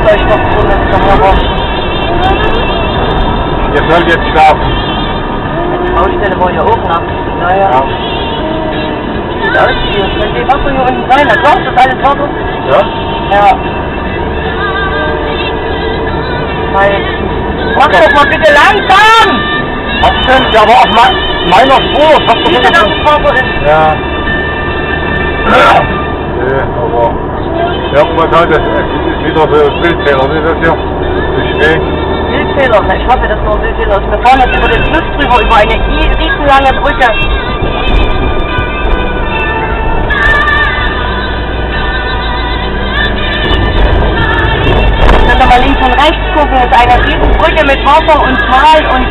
Flugzeug noch drin ist am Horror. Ihr sollt jetzt schlafen. Die Baustelle war ja auch nachts. Naja. Ja. Sieht aus hier. Könnte die Wasser hier unten sein? Da kommt das alles Wasser. Ja? Ja. Mach doch mal bitte langsam! Was denn? Ja, aber auf meiner Spur. Was Wie denn auf dem Wasser ist? Ja. Nee, aber... Ja, man kann das ist wieder so Bildfehler, wie das hier? Wie schräg. Wildfehler, ich hoffe, dass nur Wildfehler ist. Wir fahren jetzt über den Fluss drüber, über eine riesenlange Brücke. Können wir mal links und rechts gucken, ist eine Riesenbrücke mit Wasser und Tal und...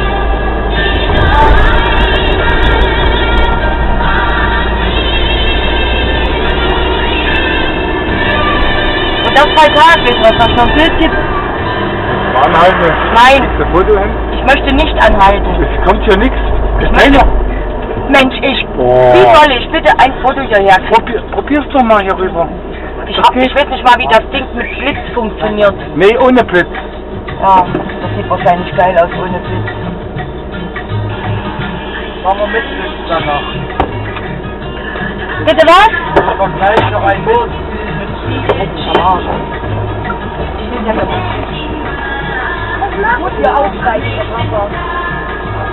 Und das bei Tageslicht, was noch ein Bild gibt. Anhalten. Nein. Ist das Foto hin? Ich möchte nicht anhalten. Es kommt hier nichts. Mensch, ich... Oh. Wie soll ich bitte ein Foto hierher kriegen? Probier's doch mal hier rüber. Ich weiß nicht mal, wie das Ding mit Blitz funktioniert. Nee, ohne Blitz. Ja, das sieht wahrscheinlich geil aus ohne Blitz. Machen wir mit Blitz danach. Bitte was? Aber gleich noch ein Bild mit Ich muss hier aussteigen, das Wasser.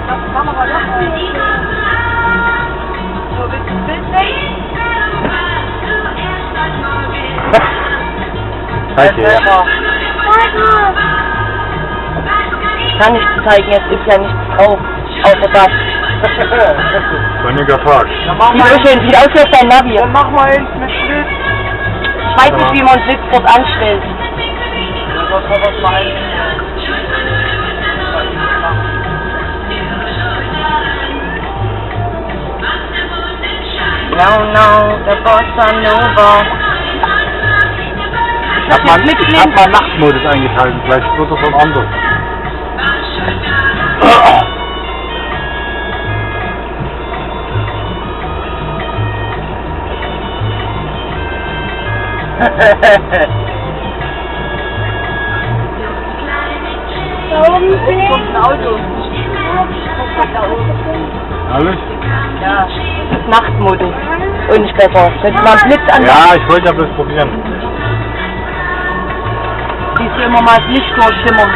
Das Kamera noch. So, willst du ein Bild nehmen? Danke. Ich kann nichts zeigen, es ist ja nichts drauf. Außer das. Sonniger Tag. Sieht aus wie auf dein Navi. Dann mach mal eins mit Blitz. Ich weiß nicht, wie man Blitz dort anstellt. Ja, das war was mal ein. No, the Bossa Nova. Ich hab mal Nachtmodus eingeschaltet, vielleicht wird das schon anders. Da oben kommt ein Auto. Alles? Ja, das ist Nachtmodus. Und nicht besser. Könnte man einen Blitz an. Ja, ich wollte ja bloß probieren. Siehst du immer mal das Licht durchschimmern.